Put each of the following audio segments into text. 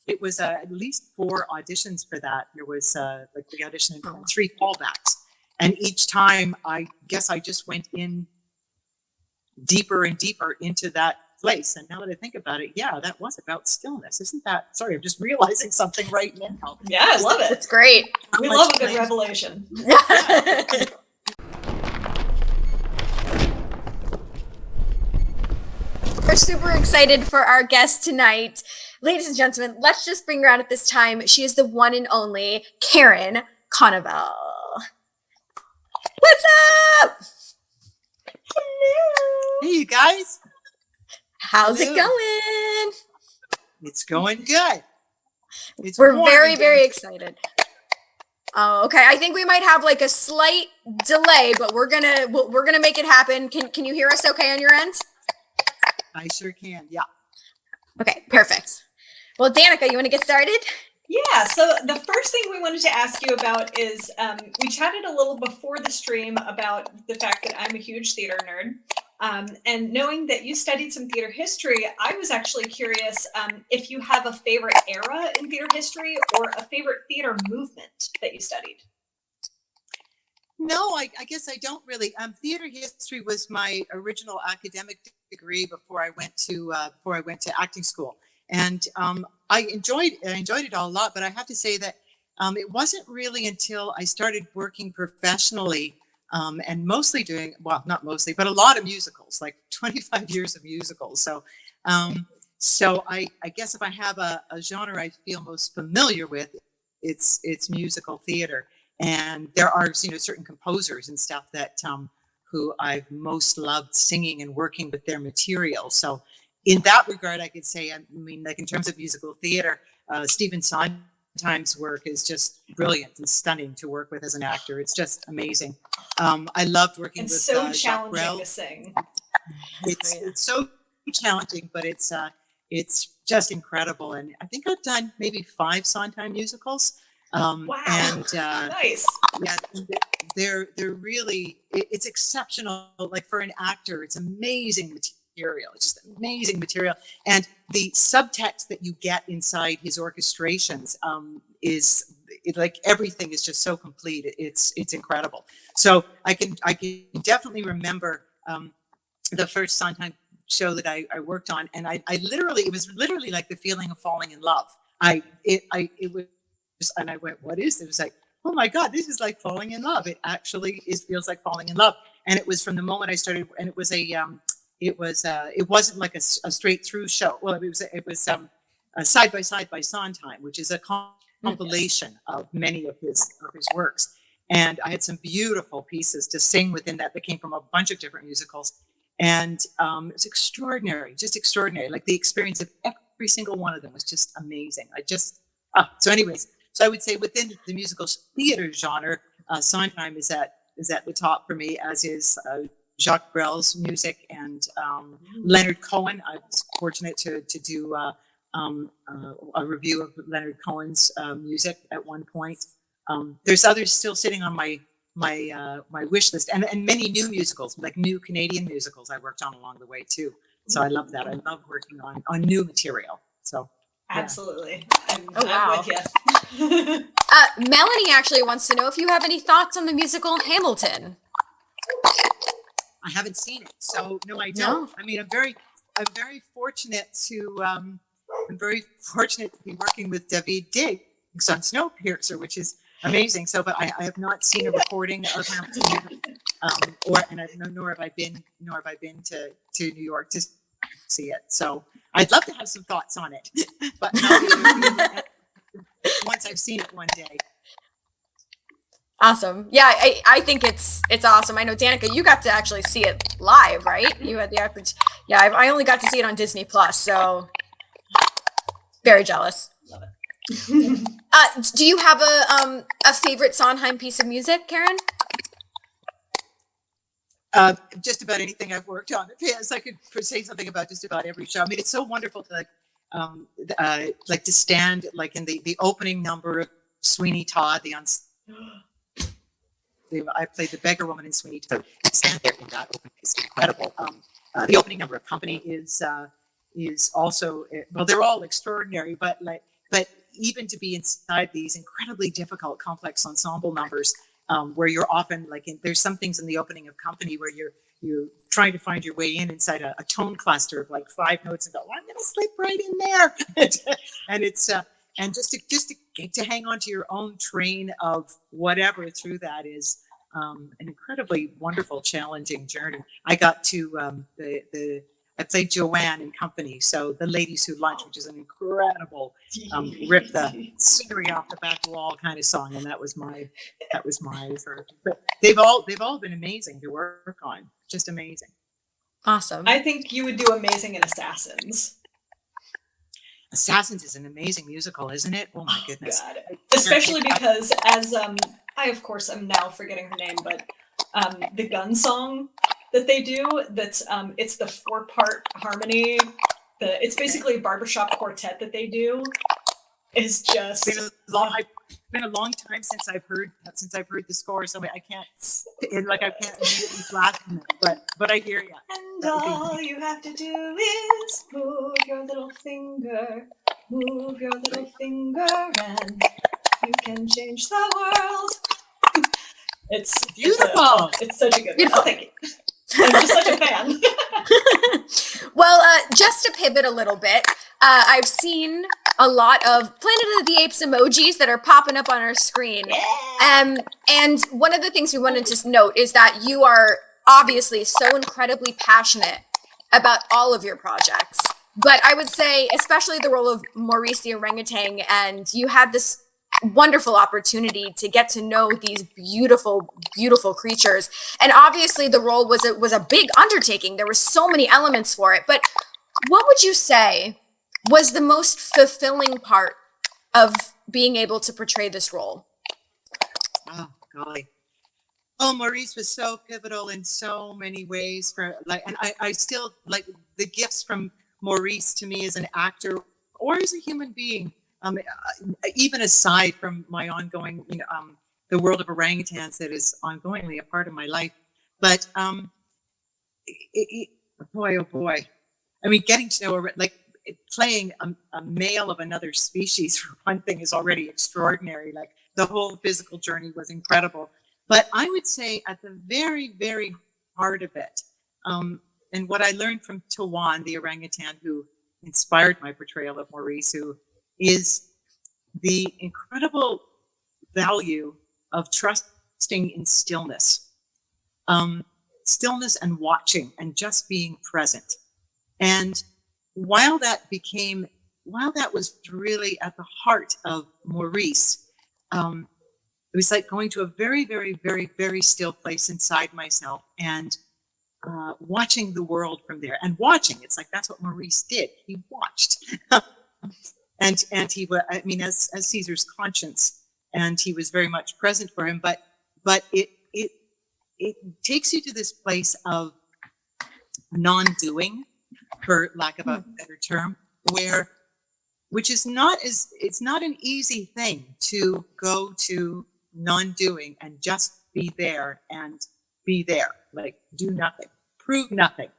it was at least 4 auditions for that. There was like the audition and 3 callbacks. And each time, I guess I just went in deeper and deeper into that place. And now that I think about it, yeah, that was about stillness. Isn't that, sorry, I'm just realizing something right now. Yeah, I love it. It's great. We love a good revelation. We're super excited for our guest tonight. Ladies and gentlemen, let's just bring her out at this time. She is the one and only Karin Konoval. What's up? Hello. Hey, you guys. How's it going? It's going good. We're very, very excited. Oh, okay. I think we might have like a slight delay, but we're gonna make it happen. Can you hear us okay on your end? I sure can. Yeah. Okay, perfect. Well, Danica, you want to get started? Yeah, so the first thing we wanted to ask you about is we chatted a little before the stream about the fact that I'm a huge theater nerd. And knowing that you studied some theater history, I was actually curious if you have a favorite era in theater history or a favorite theater movement that you studied. No, I guess I don't really. Theater history was my original academic degree before I went to acting school, and I enjoyed it all a lot. But I have to say that it wasn't really until I started working professionally and mostly doing, well, not mostly, but a lot of musicals, like 25 years of musicals. So I guess if I have a genre I feel most familiar with, it's musical theater. And there are, certain composers and stuff that who I've most loved singing and working with their material. So in that regard, I could say, I mean, like in terms of musical theater, Stephen Sondheim's work is just brilliant and stunning to work with as an actor. It's just amazing. I loved working with so challenging to sing. It's so challenging, but it's just incredible. And I think I've done maybe 5 Sondheim musicals. Wow. And nice. Yeah, they're really, it's exceptional. Like for an actor, it's amazing material. It's just amazing material. And the subtext that you get inside his orchestrations is like everything is just so complete. It's incredible. So I can definitely remember the first Sondheim show that I worked on, and it was literally like the feeling of falling in love. It was. And I went, what is this? It was like, oh my God, this is like falling in love. It actually feels like falling in love. And it was from the moment I started, and it wasn't like a straight through show. Well, it was Side by Side by Sondheim, which is a compilation of many of his works. And I had some beautiful pieces to sing within that came from a bunch of different musicals. And it's extraordinary, just extraordinary. Like the experience of every single one of them was just amazing. So anyways, so I would say within the musical theater genre, Sondheim is at the top for me, as is Jacques Brel's music and Leonard Cohen. I was fortunate to do a review of Leonard Cohen's music at one point. There's others still sitting on my wish list, and many new musicals, like new Canadian musicals, I worked on along the way too. So I love that. I love working on new material. So. Absolutely. I'm with you. Melanie actually wants to know if you have any thoughts on the musical Hamilton. I haven't seen it, so no, I don't. No. I mean, I'm very fortunate to be working with David Diggs on Snowpiercer, which is amazing. So, but I have not seen a recording of Hamilton, nor have I been to New York to see it. So I'd love to have some thoughts on it, but once I've seen it one day. Awesome. Yeah, I think it's awesome. I know, Danica, you got to actually see it live, right? You had the opportunity. Yeah, I only got to see it on Disney Plus, so very jealous. Love it. Do you have a favorite Sondheim piece of music, Karin? Just about anything I've worked on. Yes, I could say something about just about every show. I mean, it's so wonderful to to stand like in the opening number of Sweeney Todd. I played the beggar woman in Sweeney Todd. To stand there in that opening is incredible. The opening number of Company is also, well, they're all extraordinary, but like but even to be inside these incredibly difficult, complex ensemble numbers, where you're often like, there's some things in the opening of Company where you're trying to find your way inside a tone cluster of like 5 notes and go, well, I'm going to slip right in there. And it's, and just to get to hang on to your own train of whatever through that is an incredibly wonderful, challenging journey. I got to I played Joanne in Company, so The Ladies Who Lunch, which is an incredible rip the scenery off the back wall kind of song, and that was my sort of. But they've all been amazing to work on, just amazing. Awesome. I think you would do amazing in Assassins. Assassins is an amazing musical, isn't it? Oh my goodness! God. Especially because as I of course am now forgetting her name, but the gun song that they do, that's it's the 4-part harmony. It's basically a barbershop quartet that they do. Is just it's been a long time since I've heard the score, so I can't immediately flash on it, but I hear you. And all you have to do is move your little finger, and you can change the world. It's beautiful. It's such a good one. Oh, thank you. I'm just such a fan. Well, just to pivot a little bit, I've seen a lot of Planet of the Apes emojis that are popping up on our screen. Yeah. And one of the things we wanted to note is that you are obviously so incredibly passionate about all of your projects. But I would say, especially the role of Maurice the orangutan, and you had this wonderful opportunity to get to know these beautiful, beautiful creatures. And obviously the role was a big undertaking. There were so many elements for it. But what would you say was the most fulfilling part of being able to portray this role? Oh, golly. Oh, Maurice was so pivotal in so many ways and I still like the gifts from Maurice to me as an actor or as a human being. Even aside from my ongoing, the world of orangutans that is ongoingly a part of my life. But boy, oh boy. I mean, getting to know, playing a male of another species, for one thing, is already extraordinary. Like, the whole physical journey was incredible. But I would say at the very, very heart of it, and what I learned from Tawan, the orangutan who inspired my portrayal of Maurice, who is the incredible value of trusting in stillness, stillness and watching and just being present. And while that was really at the heart of Maurice, it was like going to a very, very, very, very still place inside myself and watching the world from there. And watching, it's like that's what Maurice did. He watched. And he was, I mean, as Caesar's conscience, and he was very much present for him. But it takes you to this place of non-doing, for lack of a better term, which is it's not an easy thing to go to non-doing and just be there, like do nothing, prove nothing,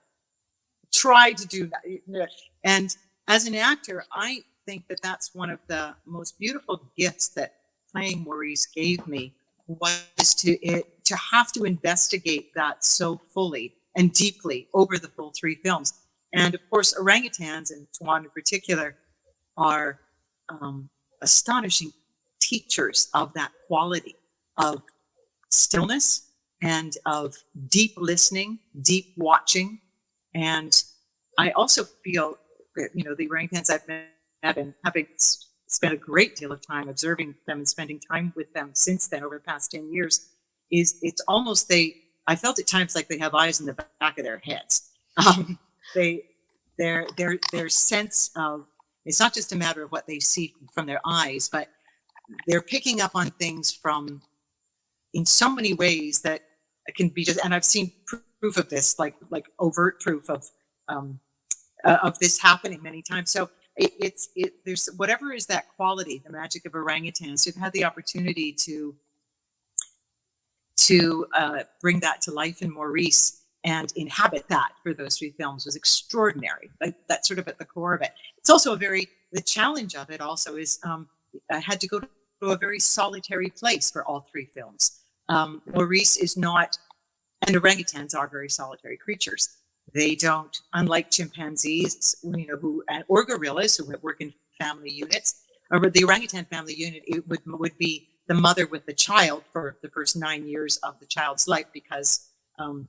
try to do nothing. And as an actor, I think that that's one of the most beautiful gifts that playing Maurice gave me, was to have to investigate that so fully and deeply over the full 3 films. And of course, orangutans, and Tawan in particular, are astonishing teachers of that quality of stillness and of deep listening, deep watching. And I also feel that, the orangutans I've met, and having spent a great deal of time observing them and spending time with them since then over the past 10 years, it's almost I felt at times like they have eyes in the back of their heads. Their sense of, it's not just a matter of what they see from their eyes, but they're picking up on things in so many ways that it can be just, and I've seen proof of this, like overt proof of this happening many times. So there's whatever is that quality, the magic of orangutans. You've had the opportunity to bring that to life in Maurice and inhabit that for those 3 films was extraordinary. Like, that's sort of at the core of it. It's also a very the challenge of it also is I had to go to a very solitary place for all three films. Maurice is not, and orangutans are very solitary creatures. They don't, unlike chimpanzees, or gorillas who work in family units, or the orangutan family unit, it would be the mother with the child for the first 9 years of the child's life, because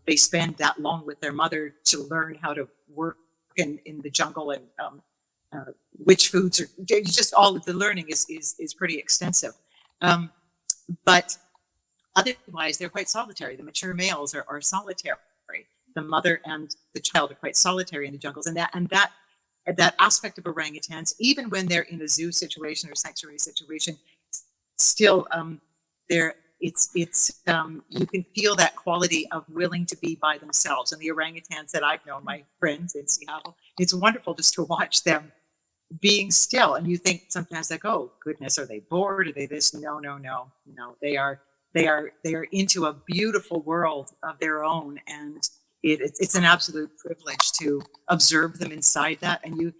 they spend that long with their mother to learn how to work in the jungle, and which foods are just, all of the learning is pretty extensive. But otherwise, they're quite solitary. The mature males are solitary. The mother and the child are quite solitary in the jungles, and that aspect of orangutans, even when they're in a zoo situation or sanctuary situation, still it's you can feel that quality of willing to be by themselves. And the orangutans that I've known, my friends in Seattle, it's wonderful just to watch them being still. And you think sometimes like, oh goodness, are they bored? Are they this? No. They are into a beautiful world of their own, and it's an absolute privilege to observe them inside that, and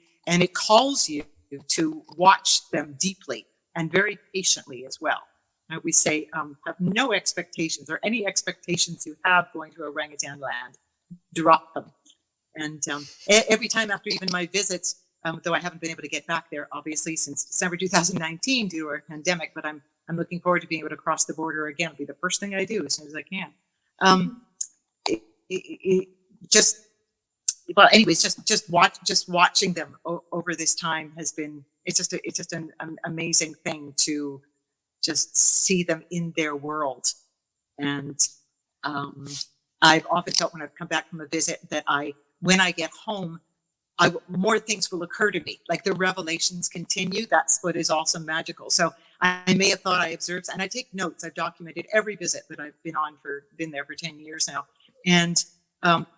it calls you to watch them deeply and very patiently as well. We say, have no expectations, or any expectations you have going to orangutan land, drop them. And every time after even my visits, though I haven't been able to get back there, obviously, since December 2019 due to a pandemic, but I'm looking forward to being able to cross the border again. It'll be the first thing I do as soon as I can. Just watching them over this time has been, it's just an amazing thing to just see them in their world. And I've often felt when I've come back from a visit that when I get home, more things will occur to me, like the revelations continue. That's what is also magical. So I may have thought I observed, and I take notes. I've documented every visit that I've been there for 10 years now. And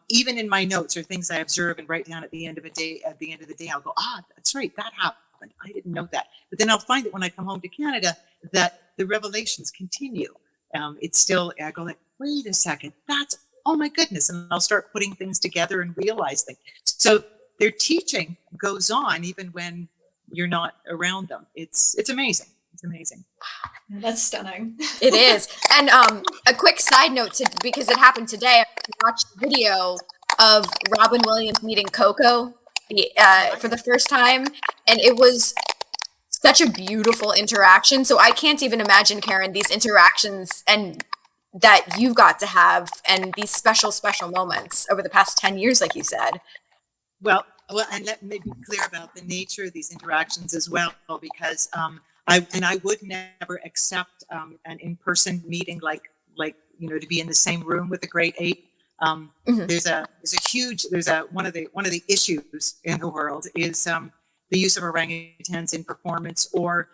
even in my notes are things I observe and write down at the end of the day, I'll go, that's right, that happened. I didn't know that. But then I'll find that when I come home to Canada, that the revelations continue. It's still, I go like, wait a second, oh my goodness. And I'll start putting things together and realize things. So their teaching goes on even when you're not around them. It's amazing. It's amazing. That's stunning. It is. And a quick side note, because it happened today, I watched a video of Robin Williams meeting Coco for the first time, and it was such a beautiful interaction. So I can't even imagine, Karin, these interactions and that you've got to have, and these special moments over the past 10 years, like you said. Well, and let me be clear about the nature of these interactions as well, because I would never accept an in-person meeting like to be in the same room with a great ape. There's one of the issues in the world is the use of orangutans in performance, or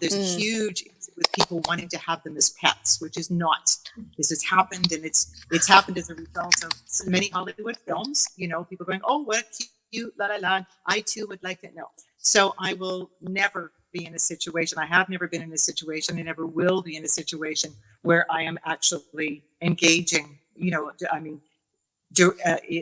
there's a huge with people wanting to have them as pets, which is not. This has happened, and it's happened as a result of many Hollywood films. People going, oh, what a cute, la la la. I too would like to know. So I will never be in a situation. I have never been in a situation, and never will be in a situation where I am actually engaging.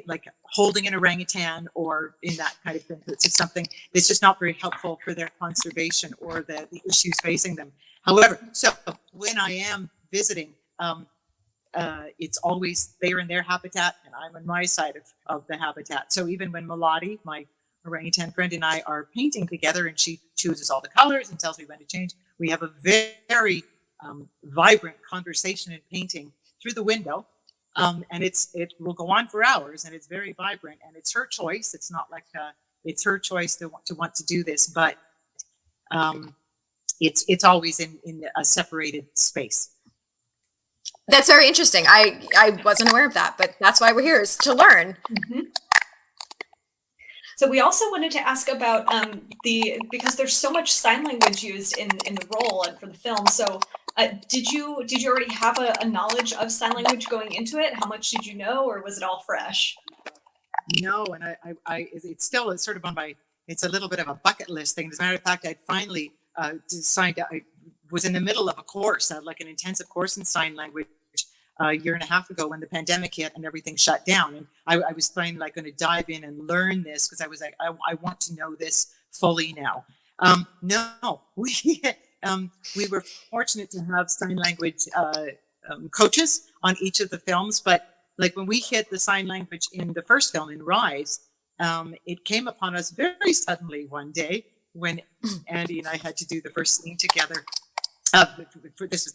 Like holding an orangutan or in that kind of thing. It's just something that's just not very helpful for their conservation or the issues facing them. However, so when I am visiting, it's always they're in their habitat and I'm on my side of the habitat. So even when Melody, my orangutan friend, and I are painting together, and she chooses all the colors and tells me when to change, we have a very vibrant conversation and painting through the window. And it will go on for hours, and it's very vibrant, and it's her choice. It's not like it's her choice to want to do this, but it's always in a separated space. That's very interesting. I wasn't aware of that, but that's why we're here, is to learn. Mm-hmm. So we also wanted to ask about because there's so much sign language used in the role and for the film. So did you already have a knowledge of sign language going into it? How much did you know, or was it all fresh? No, and it's still sort of on my. It's a little bit of a bucket list thing. As a matter of fact, I'd finally decided. I was in the middle of a course, like an intensive course in sign language, a year and a half ago when the pandemic hit and everything shut down. And I was finally going to dive in and learn this, because I was like, I want to know this fully now. No, we were fortunate to have sign language coaches on each of the films, but like when we hit the sign language in the first film in Rise, it came upon us very suddenly one day when Andy and I had to do the first scene together. For this is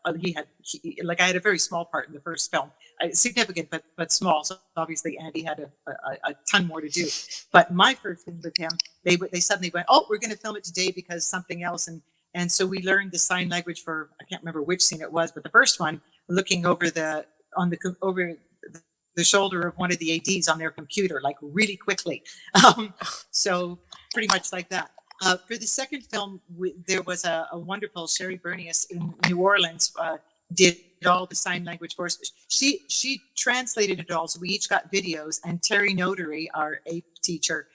I had a very small part in the first film, significant but small. So obviously Andy had a ton more to do. But my first scene with him, they suddenly went, "Oh, we're going to film it today because something else," and so we learned the sign language for, I can't remember which scene it was, but the first one, looking over the shoulder of one of the ADs on their computer, like really quickly. So pretty much like that. For the second film, there was a wonderful Sherry Bernius in New Orleans, did all the sign language for us. She translated it all, so we each got videos. And Terry Notary, our ape teacher,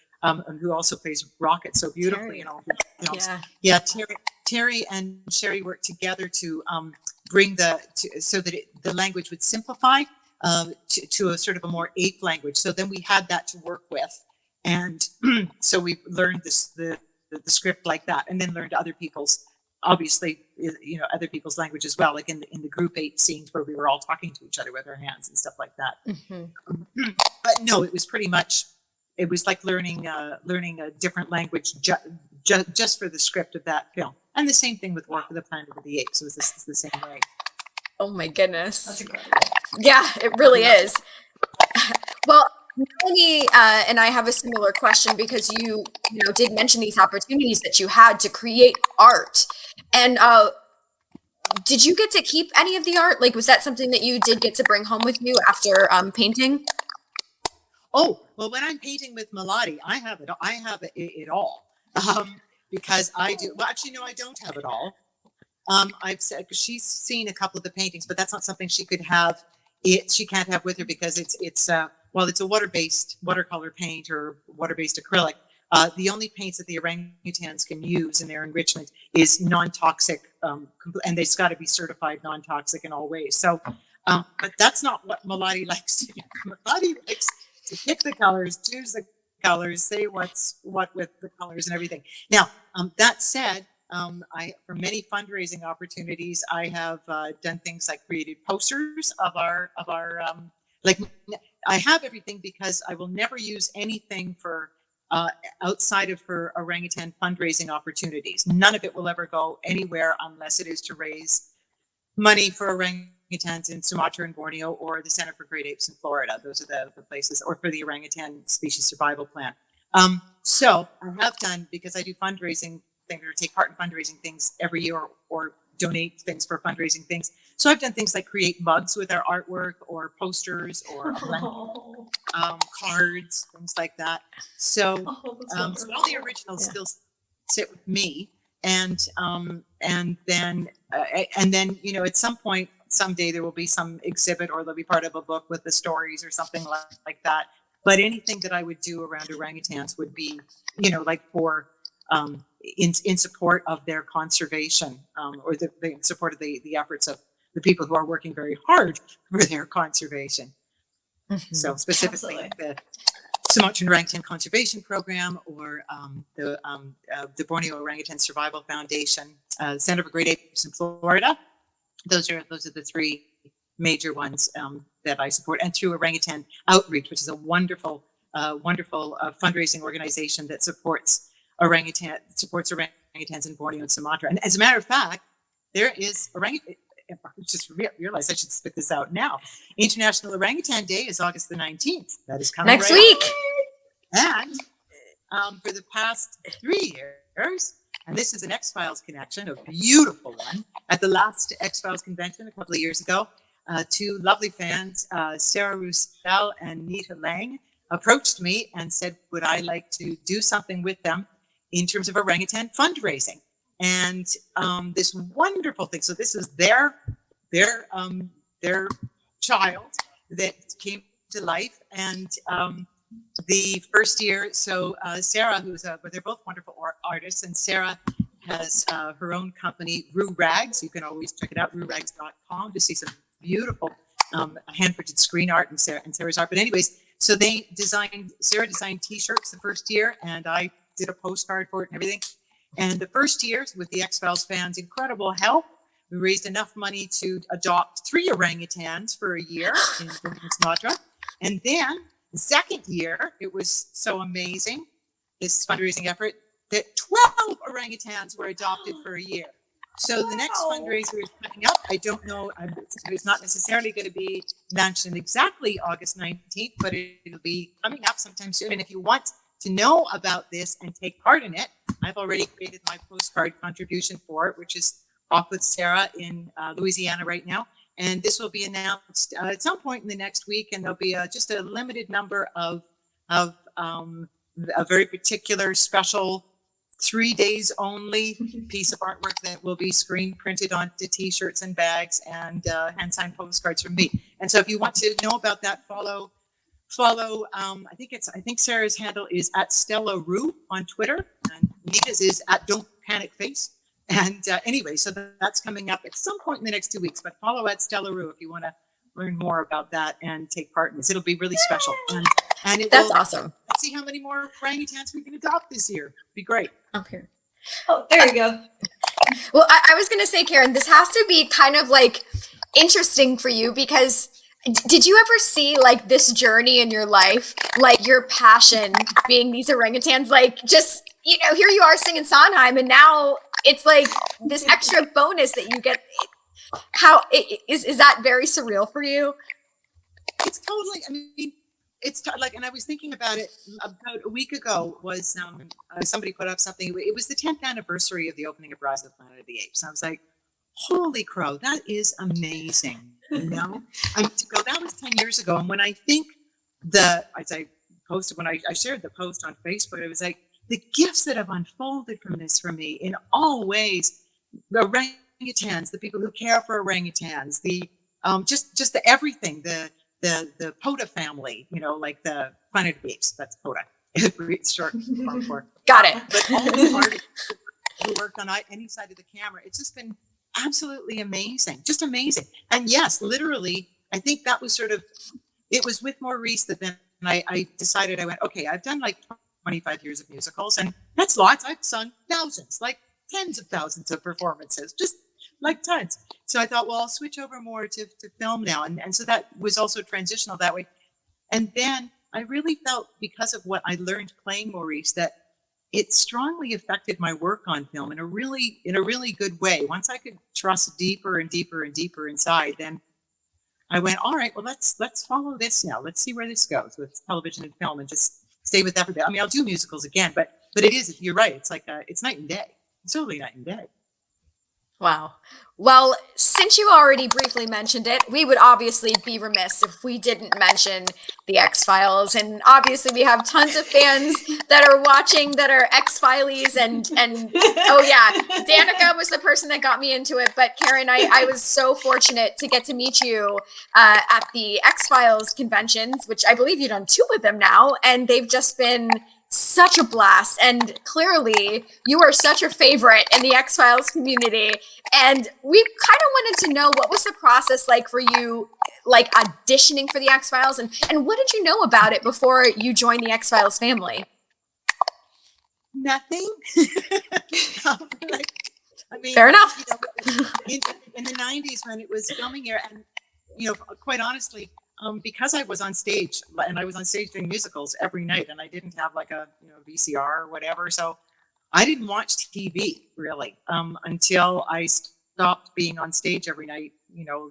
who also plays Rocket so beautifully in all the films. Yeah, Terry and Sherry worked together to bring so that the language would simplify to a sort of a more ape language. So then we had that to work with, and so we learned the script like that, and then learned other people's, obviously, other people's language as well, like in the group 8 scenes where we were all talking to each other with our hands and stuff like that. Mm-hmm. But no, it was pretty much, it was like learning a different language just for the script of that film. And the same thing with War for the Planet of the Apes. It was the same way. Oh my goodness. That's incredible. Yeah, it really is. Well, Melanie and I have a similar question, because you did mention these opportunities that you had to create art. And did you get to keep any of the art? Like, was that something that you did get to bring home with you after painting? Oh, well, when I'm painting with Melody, I have it all. Because I do. Well, actually, no, I don't have it all. I've said, because she's seen a couple of the paintings, but that's not something she could have. She can't have with her because it's a water-based watercolor paint or water-based acrylic. The only paints that the orangutans can use in their enrichment is non-toxic, and they've got to be certified non-toxic in all ways. So, but that's not what Melody likes to do. Melody likes to pick the colors, choose the colors, say what's what with the colors and everything. Now, that said, for many fundraising opportunities, I have done things like created posters of our like. I have everything because I will never use anything for outside of her orangutan fundraising opportunities. None of it will ever go anywhere unless it is to raise money for orangutans in Sumatra and Borneo, or the Center for Great Apes in Florida. Those are the places, or for the Orangutan Species Survival Plan. So I have done, because I do fundraising things, or take part in fundraising things every year, or donate things for fundraising things. So I've done things like create mugs with our artwork, or posters, or cards, things like that. So, so all the originals still sit with me, and then at some point, someday there will be some exhibit, or they'll be part of a book with the stories or something like that. But anything that I would do around orangutans would be, like for in support of their conservation, or in support of the efforts of the people who are working very hard for their conservation. Mm-hmm. So specifically the Sumatran Orangutan Conservation Program, or the Borneo Orangutan Survival Foundation, Center for Great Apes in Florida. Those are the three major ones that I support, and through Orangutan Outreach, which is a wonderful fundraising organization that supports orangutans in Borneo and Sumatra. And as a matter of fact, there is I just realized I should spit this out now. International Orangutan Day is August the 19th. That is coming next week. And for the past 3 years, and this is an X-Files connection, a beautiful one, at the last X-Files convention a couple of years ago, two lovely fans, Sarah Roussel and Nita Lang, approached me and said, would I like to do something with them in terms of orangutan fundraising? And this wonderful thing. So this is their child that came to life, and the first year. So Sarah, they're both wonderful artists, and Sarah has her own company, Roo Rags. You can always check it out, rourags.com, to see some beautiful hand-printed screen art and Sarah's art. But anyways, so Sarah designed T-shirts the first year, and I did a postcard for it and everything. And the first year, with the X-Files fans' incredible help, we raised enough money to adopt 3 orangutans for a year in Sumatra. And then the second year, it was so amazing, this fundraising effort, that 12 orangutans were adopted for a year. So the next fundraiser is coming up. I don't know, it's not necessarily going to be launched in exactly August 19th, but it'll be coming up sometime soon. And if you want to know about this and take part in it, I've already created my postcard contribution for it, which is off with Sarah in Louisiana right now. And this will be announced at some point in the next week. And there'll be just a limited number of a very particular special 3 days only piece of artwork that will be screen printed onto t-shirts and bags and hand signed postcards from me. And so if you want to know about that, follow I think Sarah's handle is at Stella Rue on Twitter, and Nita's is at Don't Panic Face. And anyway, so that's coming up at some point in the next 2 weeks, but follow at Stella Rue if you want to learn more about that and take part in this. It'll be really special. And That's awesome. Let's see how many more orangutans we can adopt this year. Be great. Okay. Oh, there you go. Well, I was going to say, Karin, this has to be kind of like interesting for you because did you ever see like this journey in your life, like your passion being these orangutans, like just, you know, here you are singing Sondheim and now it's like this extra bonus that you get. How is that very surreal for you? It's totally, I mean, it's like, and I was thinking about it about a week ago was somebody put up something. It was the 10th anniversary of the opening of Rise of the Planet of the Apes. And I was like, holy crow, that is amazing. You know, that was 10 years ago. And when I think as I posted, when I shared the post on Facebook, it was like the gifts that have unfolded from this for me in all ways, the orangutans, the people who care for orangutans, the just the everything, the POTA family, you know, like the Planet of the Apes, that's POTA. It's short for. Got it. But all the artists who worked on any side of the camera, it's just been absolutely amazing, just amazing. And yes, literally, I think that was it was with Maurice that then I decided, I went, okay, I've done like 25 years of musicals, and that's lots. I've sung thousands, like tens of thousands of performances, just like tons. So I thought, well, I'll switch over more to film now. And so that was also transitional that way. And then I really felt, because of what I learned playing Maurice, that it strongly affected my work on film in a really good way. Once I could trust deeper and deeper and deeper inside, then I went, all right, well, let's follow this now. Let's see where this goes with television and film, and just stay with that for a bit. I mean, I'll do musicals again, but it is, you're right. It's like, it's night and day. It's totally night and day. Wow. Well, since you already briefly mentioned it, we would obviously be remiss if we didn't mention the X-Files. And obviously we have tons of fans that are watching that are X-Files and oh yeah, Danica was the person that got me into it. But Karin, I was so fortunate to get to meet you at the X-Files conventions, which I believe you've done 2 with them now. And they've just been such a blast, and clearly you are such a favorite in the X-Files community, and we kind of wanted to know what was the process like for you, like auditioning for the X-Files, and what did you know about it before you joined the X-Files family? Nothing. I mean, fair enough. You know, in the 90s when it was filming here, and you know, quite honestly, because I was on stage, and I was on stage doing musicals every night, and I didn't have like a VCR or whatever, so I didn't watch TV really until I stopped being on stage every night,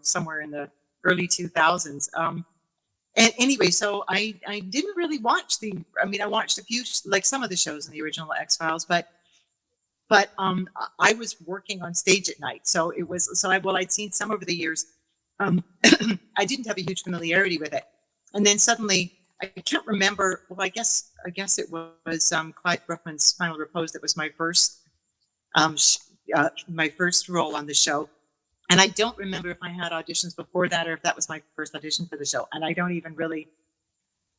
somewhere in the early 2000s. And anyway, so I didn't really watch I watched a few, like some of the shows in the original X-Files, but I was working on stage at night, so I'd seen some over the years. I didn't have a huge familiarity with it, and then suddenly I can't remember. Well, I guess it was Clyde Brookman's Final Repose that was my first role on the show, and I don't remember if I had auditions before that or if that was my first audition for the show. And I don't even really.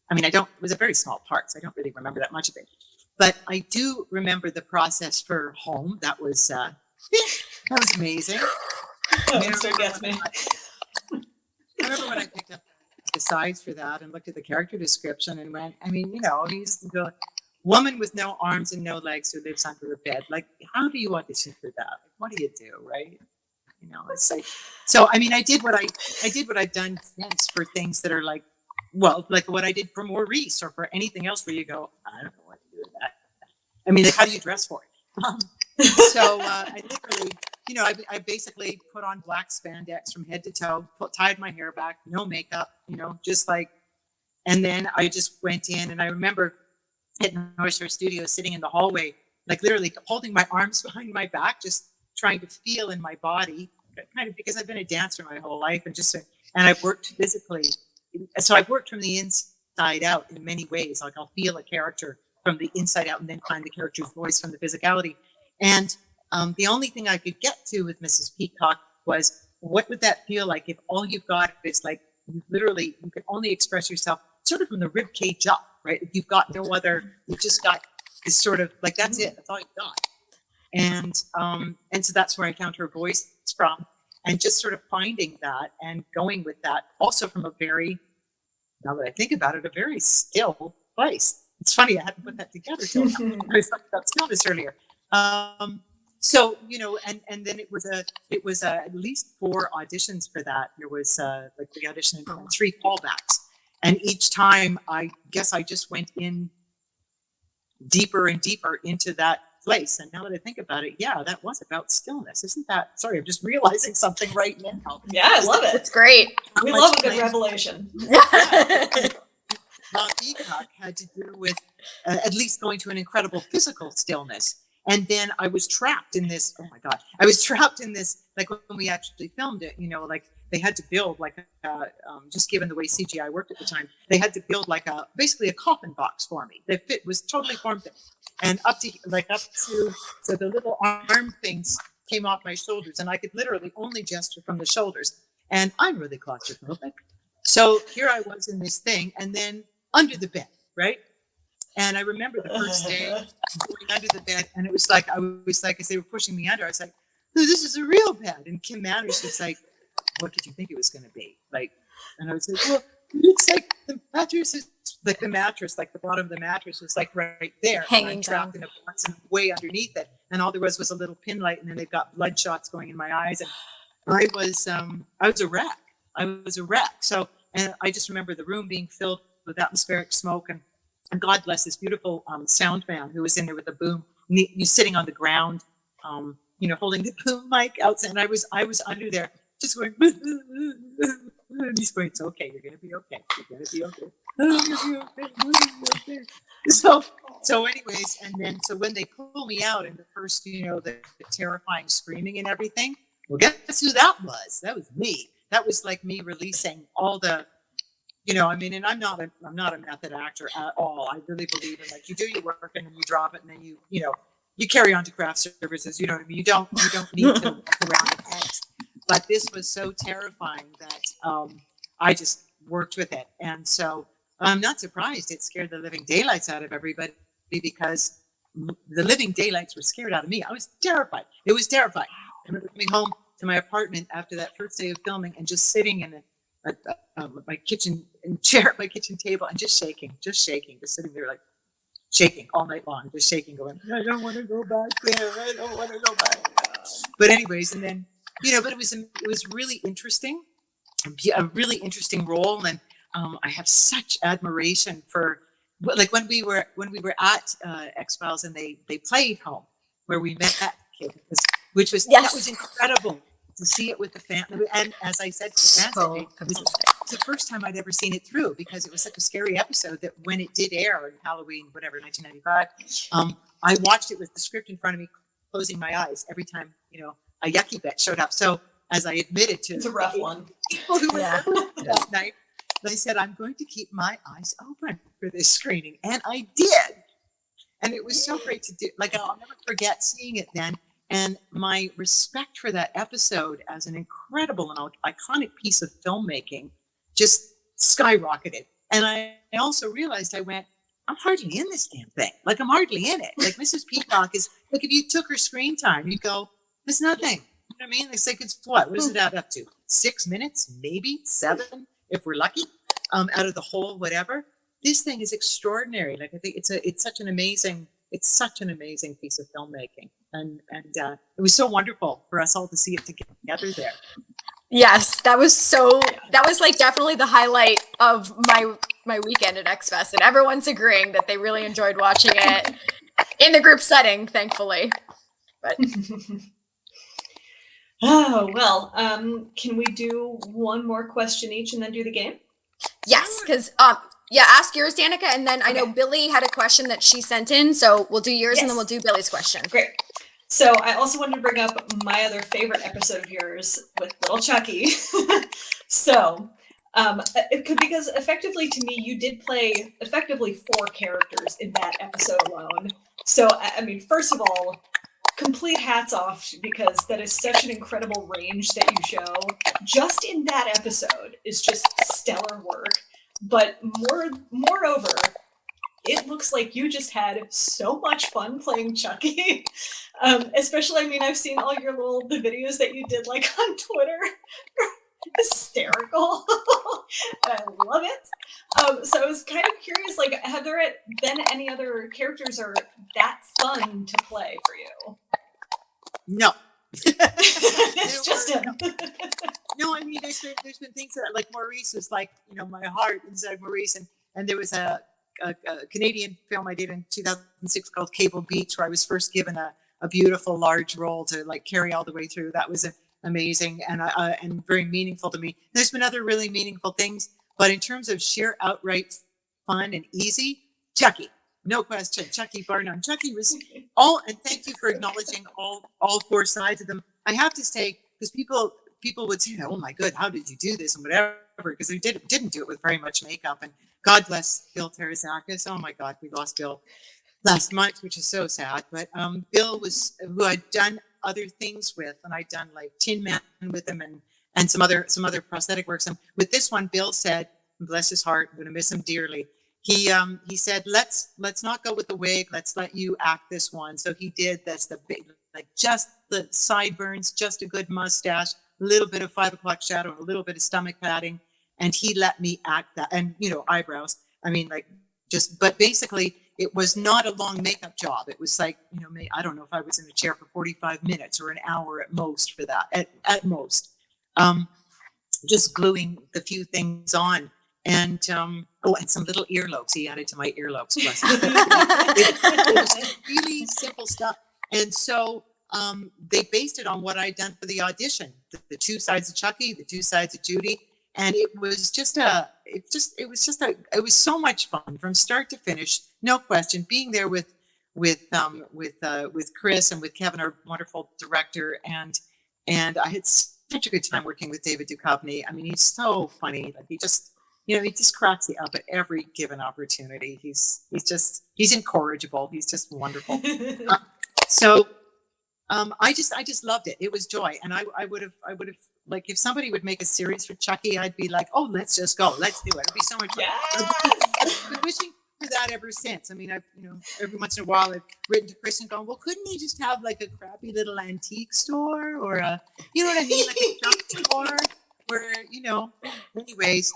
It was a very small part, so I don't really remember that much of it. But I do remember the process for Home. That was amazing. I remember when I picked up the sides for that and looked at the character description and went, he's woman with no arms and no legs who lives under a bed. Like, how do you audition for that? What do you do, right? You know, it's like, so, I mean, I did what I've done since for things that are like, well, like what I did for Maurice or for anything else where you go, I don't know what to do with that. I mean, like, how do you dress for it? So I literally, you know, I basically put on black spandex from head to toe, tied my hair back, no makeup, you know, just like, and then I just went in, and I remember at North Shore Studios sitting in the hallway, like literally holding my arms behind my back, just trying to feel in my body, kind of because I've been a dancer my whole life, and I've worked physically. So I've worked from the inside out in many ways. Like, I'll feel a character from the inside out and then find the character's voice from the physicality. And the only thing I could get to with Mrs. Peacock was, what would that feel like if all you've got is like, you can only express yourself sort of from the rib cage up, right? If you've got no other, you've just got this sort of like, that's it, that's all you've got. And so that's where I found her voice from, and just sort of finding that and going with that, also from a very, now that I think about it, a very still place. It's funny, I hadn't put that together till now. I was talking about stillness earlier. So, you know, and then it was at least 4 auditions for that. There was like the audition and 3 callbacks. And each time, I guess I just went in deeper and deeper into that place. And now that I think about it, yeah, that was about stillness. Isn't that, sorry, I'm just realizing something right now. Yeah, I love it. It's great. We love a good revelation. Peacock had to do with at least going to an incredible physical stillness. And then I was trapped in this, oh my God, I was trapped in this, like when we actually filmed it, you know, like they had to build like, just given the way CGI worked at the time, they had to build like basically a coffin box for me. The fit was totally formed. And up to, so the little arm things came off my shoulders, and I could literally only gesture from the shoulders. And I'm really claustrophobic. So here I was in this thing, and then under the bed, right? And I remember the first day going under the bed, and it was like, as they were pushing me under, I was like, this is a real bed. And Kim Manners was like, what did you think it was going to be? Like, and I was like, well, it's like the mattress is like the bottom of the mattress was like right there, hanging trapped in a box and way underneath it. And all there was a little pin light, and then they've got blood shots going in my eyes. And I was a wreck. I was a wreck. So, and I just remember the room being filled with atmospheric smoke, and God bless this beautiful sound man who was in there with the boom, you sitting on the ground, you know, holding the boom mic outside. And I was under there just going, and he's going, it's okay, you're going to be okay. You're going to be okay. So anyways, and then, so when they pull me out in the first, you know, the terrifying screaming and everything, well, guess who that was? That was me. That was like me releasing all the, you know, I mean, and I'm not a method actor at all. I really believe in, like, you do your work and then you drop it, and then you know, you carry on to craft services. You know what I mean? You don't need to walk around with angst. But this was so terrifying that I just worked with it. And so I'm not surprised it scared the living daylights out of everybody, because the living daylights were scared out of me. I was terrified. It was terrifying. I remember coming home to my apartment after that first day of filming and just sitting in my kitchen chair, my kitchen table, and just shaking, just sitting there like shaking all night long, just shaking, going, I don't want to go back there. I don't want to go back. But anyways, and then, you know, but it was really interesting, a really interesting role. And I have such admiration for, like, when we were at X-Files, and they played Home, where we met that kid, which was, that was incredible to see it with the family. And as I said to the fans, it was the first time I'd ever seen it through, because it was such a scary episode that when it did air in Halloween, whatever, 1995, I watched it with the script in front of me, closing my eyes every time, you know, a yucky bet showed up. So as I admitted to, it's a rough one. People who were there that night, they said, I'm going to keep my eyes open for this screening. And I did. And it was so great to do. Like, I'll never forget seeing it then. And my respect for that episode as an incredible and iconic piece of filmmaking just skyrocketed. And I also realized, I went, I'm hardly in this damn thing. Like, I'm hardly in it. Like, Mrs. Peacock is, like, if you took her screen time, you'd go, it's nothing. You know what I mean? It's like, it's what does it add up to? 6 minutes, maybe 7, if we're lucky, out of the whole whatever. this thing is extraordinary. Like I think it's such an amazing piece of filmmaking, and it was so wonderful for us all to see it together there. Yes, that was like definitely the highlight of my weekend at X Fest, and everyone's agreeing that they really enjoyed watching it in the group setting, thankfully. But oh well, can we do one more question each and then do the game? yes, because ask yours, Danica, and then I know Billy had a question that she sent in, so we'll do yours and then we'll do Billy's question. Great. So I also wanted to bring up my other favorite episode of yours with little Chucky. So, because effectively to me, you did play effectively 4 characters in that episode alone. So, I mean, first of all, complete hats off, because that is such an incredible range that you show. Just in that episode is just stellar work. But moreover, it looks like you just had so much fun playing Chucky. Especially, I mean, I've seen all your the videos that you did like on Twitter. Hysterical. I love it. So I was kind of curious, like, have there been any other characters are that fun to play for you? No. It's just him. No, I mean, there's been things that, like, Maurice was like, my heart inside Maurice, and there was a Canadian film I did in 2006 called Cable Beach, where I was first given a beautiful large role to like carry all the way through. That was amazing and very meaningful to me. There's been other really meaningful things, but in terms of sheer outright fun and easy, Chucky, no question. Chucky, bar none. Chucky was and thank you for acknowledging all 4 sides of them. I have to say, because people would say, oh my good, how did you do this and whatever, because they didn't do it with very much makeup. And God bless Bill Terazakis. Oh my God, we lost Bill last month, which is so sad. But Bill was who I'd done other things with, and I'd done like Tin Man with him and some other prosthetic works. And with this one, Bill said, bless his heart, I'm going to miss him dearly. He said, let's not go with the wig. Let's let you act this one. So he did. That's the big, like just the sideburns, just a good mustache, a little bit of 5 o'clock shadow, a little bit of stomach padding. And he let me act that, and eyebrows. I mean, like but basically it was not a long makeup job. It was like, I don't know if I was in a chair for 45 minutes or an hour at most for that, at most. Just gluing the few things on. And and some little earlobes. He added to my earlobes. It was really simple stuff. And so they based it on what I'd done for the audition. The 2 sides of Chucky, the 2 sides of Judy. And it was it was so much fun from start to finish, no question. Being there with Chris and with Kevin, our wonderful director, and I had such a good time working with David Duchovny. I mean, he's so funny. Like he just cracks me up at every given opportunity. He's incorrigible. He's just wonderful. I just loved it. It was joy. And I would have like, if somebody would make a series for Chucky, I'd be like, oh, let's just go. Let's do it. It'd be so much fun. Yes! I've been wishing for that ever since. I mean, I've, every once in a while I've written to Chris and gone, well, couldn't he just have like a crappy little antique store or a, you know what I mean? Like a junk store where, anyways.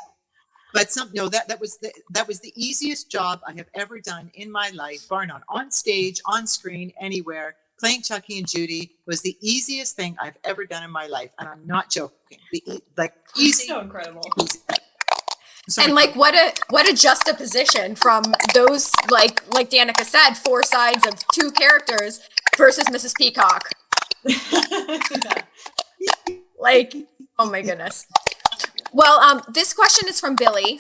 But that was the easiest job I have ever done in my life, bar none. On stage, on screen, anywhere. Playing Chucky and Judy was the easiest thing I've ever done in my life, and I'm not joking. Easy, so incredible. Easy. And like what a juxtaposition from those like Danica said, 4 sides of 2 characters versus Mrs. Peacock. Like, oh my goodness. Well, this question is from Billy.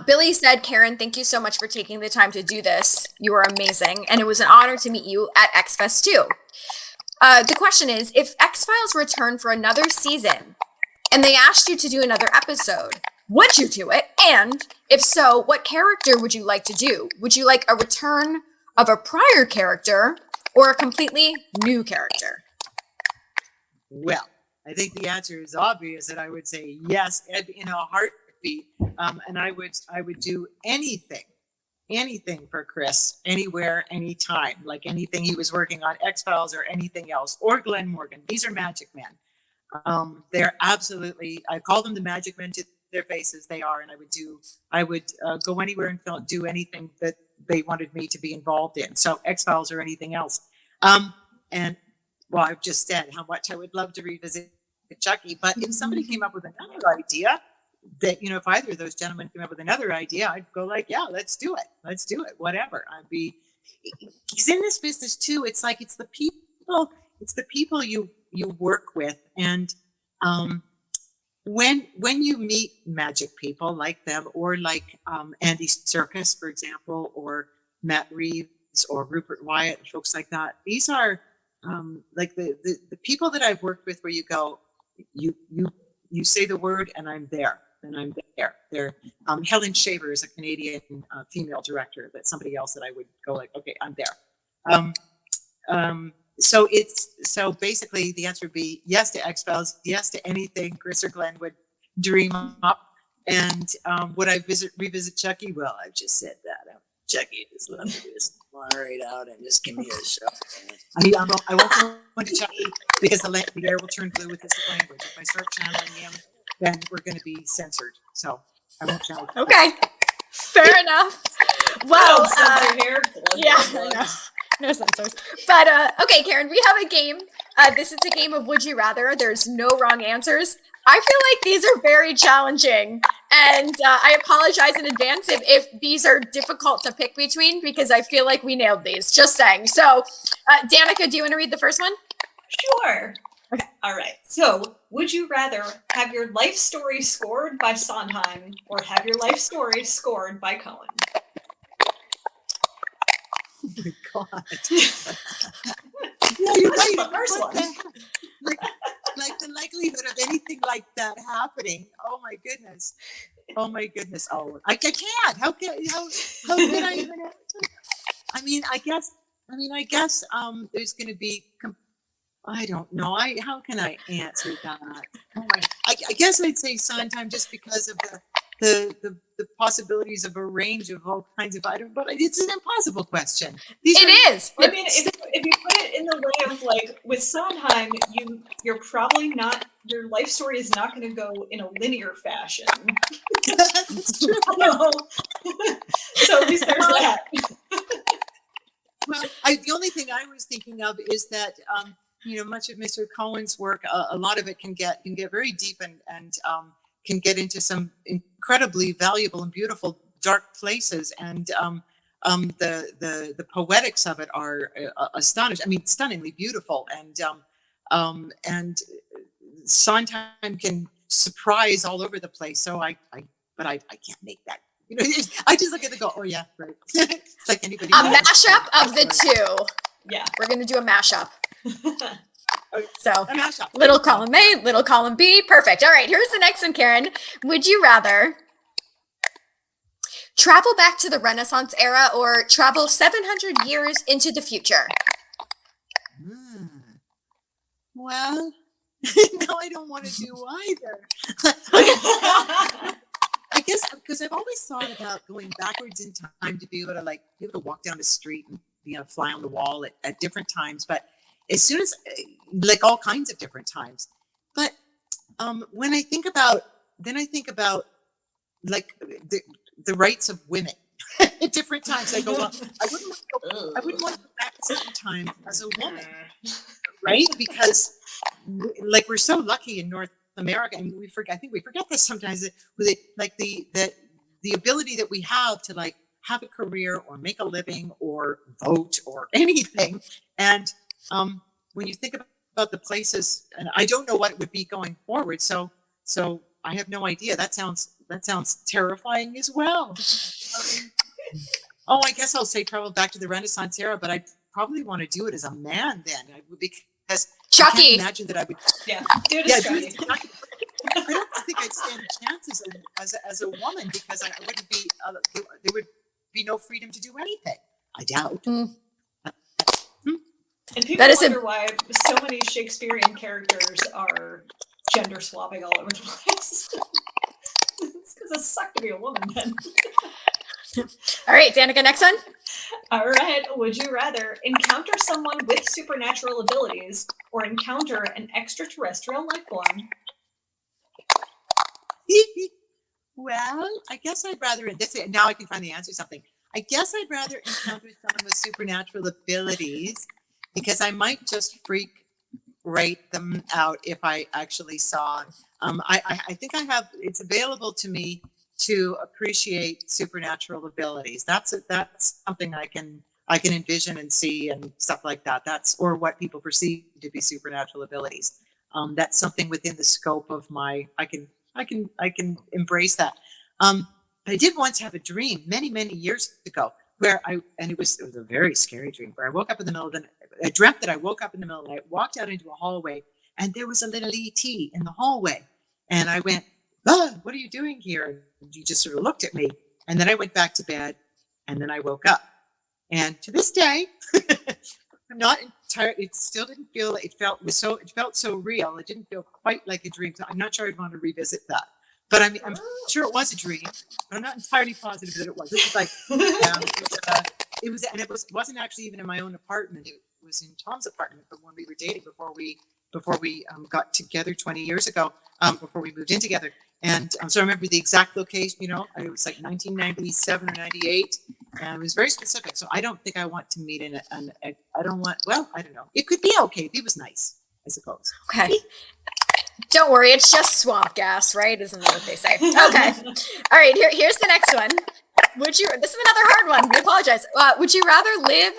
Billy said, Karin, thank you so much for taking the time to do this. You were amazing, and it was an honor to meet you at X-Fest too. The question is, if X-Files returned for another season, and they asked you to do another episode, would you do it? And if so, what character would you like to do? Would you like a return of a prior character or a completely new character? Well, I think the answer is obvious, and I would say yes, in a heartbeat. And I would do anything for Chris, anywhere, anytime, like anything he was working on, X-Files or anything else, or Glenn Morgan. These are magic men. They're absolutely, I call them the magic men to their faces, they are, and I would go anywhere and do anything that they wanted me to be involved in. So X-Files or anything else. And well, I've just said how much I would love to revisit Chucky, but if somebody came up with another idea that, if either of those gentlemen came up with another idea, I'd go like, yeah, let's do it, whatever. Because in this business too, it's like, it's the people you work with. And when you meet magic people like them, or like Andy Serkis, for example, or Matt Reeves or Rupert Wyatt, folks like that, these are like the people that I've worked with, where you go, you say the word and I'm there. And I'm there. Helen Shaver is a Canadian female director. That's somebody else that I would go like, okay, I'm there. So basically the answer would be yes to X-Files, yes to anything Chris or Glenn would dream up. And would I revisit Chucky? Well, I've just said that. Chucky, just let me just fly right out and just give me a show. I won't go into Chucky because the air will turn blue with this language. If I start channeling him, then we're going to be censored. So I won't channel. Okay, fair enough. Well, yeah, I know. No censors. But okay, Karin, we have a game. This is a game of Would You Rather. There's no wrong answers. I feel like these are very challenging, and I apologize in advance if these are difficult to pick between, because I feel like we nailed these. Just saying. So, Danica, do you want to read the first one? Sure. All right. So, would you rather have your life story scored by Sondheim or have your life story scored by Cohen? Oh my God. Yeah, you're right. The first one. Like the likelihood of anything like that happening. Oh my goodness. Oh, I can't. How can I even answer? I guess there's going to be. I don't know. How can I answer that? Oh my! I guess I'd say Sondheim, just because of the possibilities of a range of all kinds of items. But it's an impossible question. It is. I mean, if you put it in the way of like with Sondheim, you're probably not. Your life story is not going to go in a linear fashion. That's true. So at least there's that. Well, the only thing I was thinking of is that. Much of Mr. Cohen's work, a lot of it can get very deep and can get into some incredibly valuable and beautiful dark places. And the poetics of it are astonishing. Stunningly beautiful. And Sondheim can surprise all over the place. So I can't make that. I just look at it and go, oh yeah, right. It's like anybody. A mashup of the two. Yeah, we're gonna do a mashup. So a mashup. Little column A, little column B. Perfect. All right, here's the next one, Karin. Would you rather travel back to the Renaissance era or travel 700 years into the future? Well, no, I don't want to do either. I guess because I've always thought about going backwards in time to be able to walk down the street and fly on the wall at different times, but as soon as all kinds of different times. But when I think about like the rights of women at different times, I go, well, I wouldn't want to go back to some time as a woman, right? Because like we're so lucky in North America, and I think we forget this sometimes, with it, like the ability that we have to have a career or make a living or vote or anything. And when you think about the places, and I don't know what it would be going forward, so I have no idea. That sounds terrifying as well. I guess I'll say travel back to the Renaissance era, but I'd probably want to do it as a man then, because Chucky. I can't imagine that I would. Yeah, do it as Chucky. I don't think I'd stand a chance as a woman, because I wouldn't be. There would be no freedom to do anything. I doubt. And people wonder why so many Shakespearean characters are gender swapping all over the place. It's because it sucked to be a woman then. All right, Danica, next one. All right. Would you rather encounter someone with supernatural abilities or encounter an extraterrestrial life form? Well, I guess I'd rather, this now I can finally answer something. I guess I'd rather encounter someone with supernatural abilities because I might just freak write them out if I actually saw. I think I have. It's available to me to appreciate supernatural abilities. That's something I can envision and see and stuff like that. That's or what people perceive to be supernatural abilities. That's something within the scope of my. I can embrace that. I did once have a dream many years ago where it was a very scary dream where I woke up in the middle of the night. I dreamt that I woke up in the middle of the night, walked out into a hallway, and there was a little ET in the hallway. And I went, what are you doing here? And he just sort of looked at me. And then I went back to bed, and then I woke up. And to this day, I'm not entirely. It still didn't feel. It felt so real. It didn't feel quite like a dream. So I'm not sure I'd want to revisit that. But I mean, I'm sure it was a dream. But I'm not entirely positive that it was. It was like it wasn't actually even in my own apartment. It was in Tom's apartment, but when we were dating before we got together 20 years ago, before we moved in together. And so I remember the exact location, it was like 1997 or 98. And it was very specific. So I don't think I want to meet I don't know. It could be okay. It was nice, I suppose. Okay. Don't worry, it's just swamp gas, right? Isn't that what they say? Okay. All right, here's the next one. This is another hard one. I apologize. Would you rather live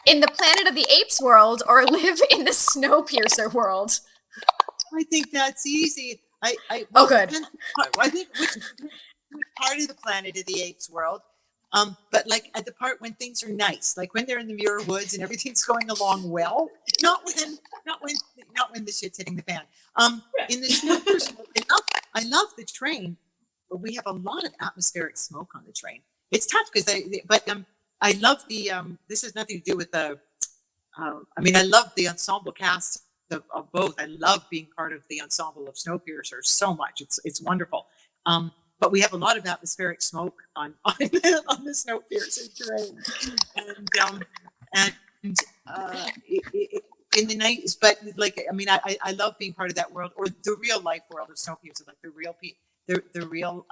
in the Planet of the Apes world or live in the Snowpiercer world? I think that's easy. Good. I think which part of the Planet of the Apes world. But like at the part when things are nice, like when they're in the Muir Woods and everything's going along well, not when the shit's hitting the fan. In the Snowpiercer, I love the train, but we have a lot of atmospheric smoke on the train. It's tough because I love the this has nothing to do with the I love the ensemble cast of both. I love being part of the ensemble of Snowpiercer so much. It's wonderful. But we have a lot of atmospheric smoke on the Snowpiercer train, in the night. But I love being part of that world or the real life world of Snowpiercer, like the real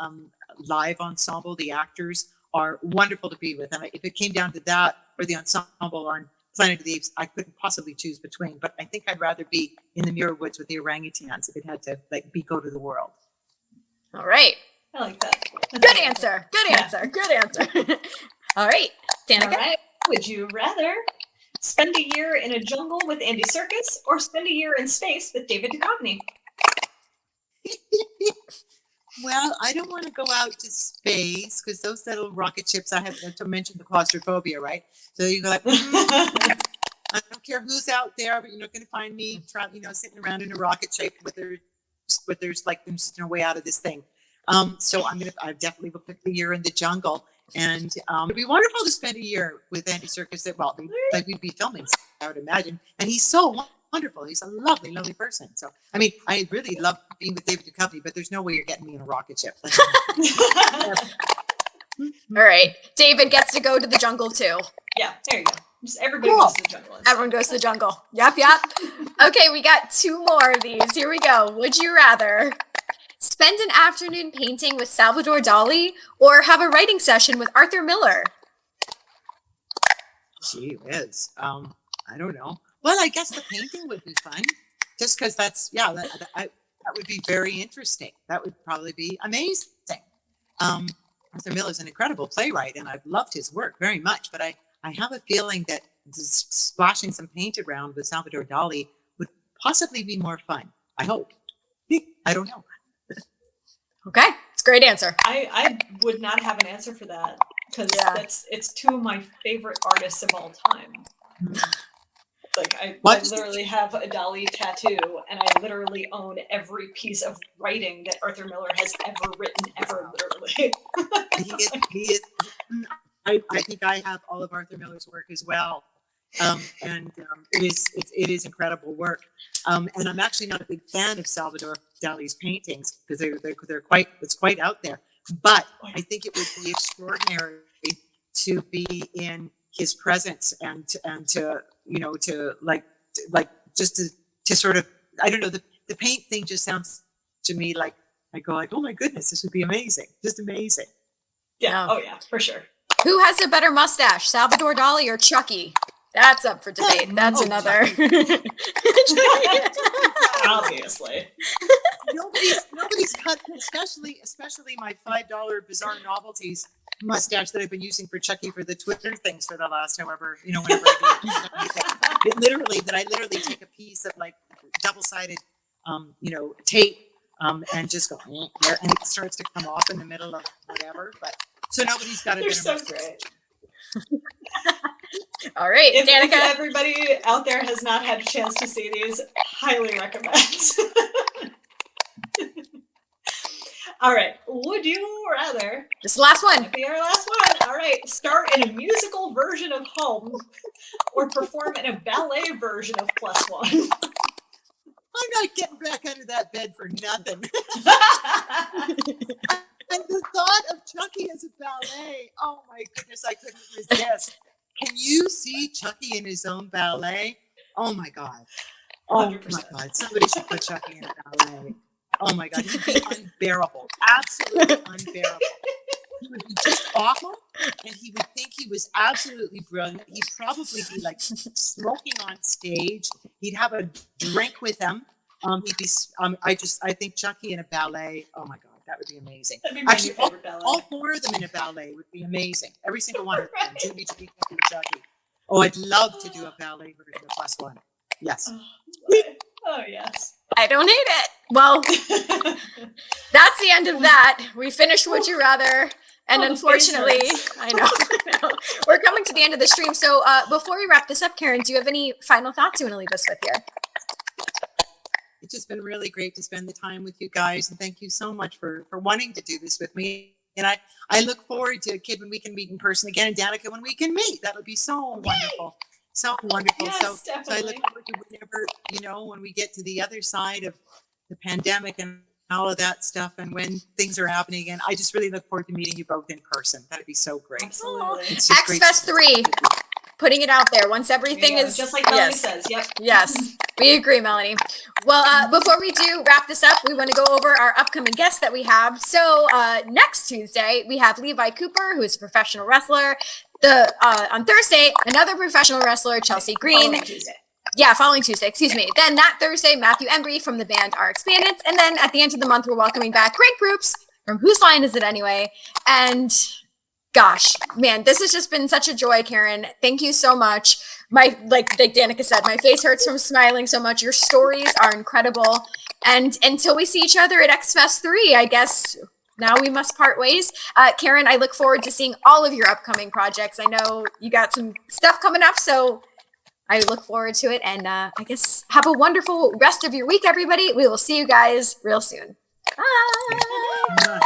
live ensemble. The actors are wonderful to be with, and if it came down to that or the ensemble on Planet of the Apes, I couldn't possibly choose between. But I think I'd rather be in the Muir Woods with the orangutans if it had to go to the world. All right. I like that. Good answer. Good answer. All right, Danica. All right. Would you rather spend a year in a jungle with Andy Serkis or spend a year in space with David Duchovny? Well, I don't want to go out to space because those little rocket ships, I have to mention the claustrophobia, right? So you go like, I don't care who's out there, but you're not going to find me, sitting around in a rocket ship there's no way out of this thing. So I definitely will pick the year in the jungle, and it'd be wonderful to spend a year with Andy Serkis. We'd be filming, I would imagine, and he's so wonderful. He's a lovely person. So I really love being with David Duchovny, but there's no way you're getting me in a rocket ship. All right, David gets to go to the jungle too. Yeah, there you go. Just everybody goes to the jungle. Everyone goes to the jungle. Yep. Okay, we got two more of these. Here we go. Would you rather spend an afternoon painting with Salvador Dali or have a writing session with Arthur Miller? Gee whiz. I don't know. Well, I guess the painting would be fun, just because that would be very interesting. That would probably be amazing. Arthur Miller is an incredible playwright, and I've loved his work very much. But I have a feeling that splashing some paint around with Salvador Dali would possibly be more fun. I hope. I don't know. Okay, it's a great answer. I would not have an answer for that because it's two of my favorite artists of all time. I literally have a Dali tattoo, and I literally own every piece of writing that Arthur Miller has ever written, literally. He is. I think I have all of Arthur Miller's work as well, and it is incredible work. And I'm actually not a big fan of Salvador Dali's paintings because it's quite out there. But I think it would be extraordinary to be in his presence and to sort of, I don't know, the paint thing just sounds to me like I go like, oh my goodness, this would be amazing. Just amazing. Yeah. Yeah. Oh yeah, for sure. Who has a better mustache, Salvador Dali or Chucky? That's up for debate. That's Oh, another. Obviously. Nobody's cut, especially my $5 bizarre novelties mustache that I've been using for Chucky for the Twitter things for the last however, whenever I literally take a piece of like double-sided tape and just go there, and it starts to come off in the middle of whatever. But so nobody's got a They're better so mustache. great. All right, If Danica. everybody out there has not had a chance to see these, highly recommend. All right. Would you rather? This is the last one. Might be our last one. All right. Start in a musical version of Home or perform in a ballet version of Plus One. I'm not getting back under that bed for nothing. And the thought of Chucky as a ballet, oh my goodness, I couldn't resist. Can you see Chucky in his own ballet? Oh my God. Oh 100%. my God. Somebody should put Chucky in a ballet. Oh my God. He'd be unbearable. Absolutely unbearable. He would be just awful, and he would think he was absolutely brilliant. He'd probably be like smoking on stage. He'd have a drink with him. He'd be. I think Chucky in a ballet. Oh my God, that would be amazing. That'd be my Actually, new favorite ballet. all four of them in a ballet would be amazing. Every single one of them. Right. Judy, Chucky. Oh, I'd love to do a ballet version of Plus One. Yes. Oh yes. I don't hate it. Well, that's the end of that. We finished Would You Rather. And Oh, the unfortunately, face I know, we're coming to the end of the stream. So before we wrap this up, Karin, do you have any final thoughts you want to leave us with here? It's just been really great to spend the time with you guys, and thank you so much for wanting to do this with me. And I look forward to, Kid, when we can meet in person again, and Danica, when we can meet. That would be so wonderful. So wonderful. Yes, So I definitely. look forward to whenever, when we get to the other side of the pandemic and all of that stuff, and when things are happening again, I just really look forward to meeting you both in person. That'd be so great. Absolutely. It's just great. X-Fest 3, putting it out there once everything is just like Melanie yes. says. Yep. Yes, we agree, Melanie. Well, before we do wrap this up, we want to go over our upcoming guests that we have. So next Tuesday, we have Levi Cooper, who is a professional wrestler. On Thursday, another professional wrestler, Chelsea Green. Following Tuesday. Yeah, following Tuesday, excuse me. Then that Thursday, Matthew Embry from the band Our Expandants. And then at the end of the month, we're welcoming back Greg Proops from Whose Line Is It Anyway? And gosh, man, this has just been such a joy, Karin. Thank you so much. Like Danica said, my face hurts from smiling so much. Your stories are incredible. And until we see each other at X-Fest 3, I guess now we must part ways. Karin, I look forward to seeing all of your upcoming projects. I know you got some stuff coming up, so I look forward to it. And I guess have a wonderful rest of your week, everybody. We will see you guys real soon. Bye.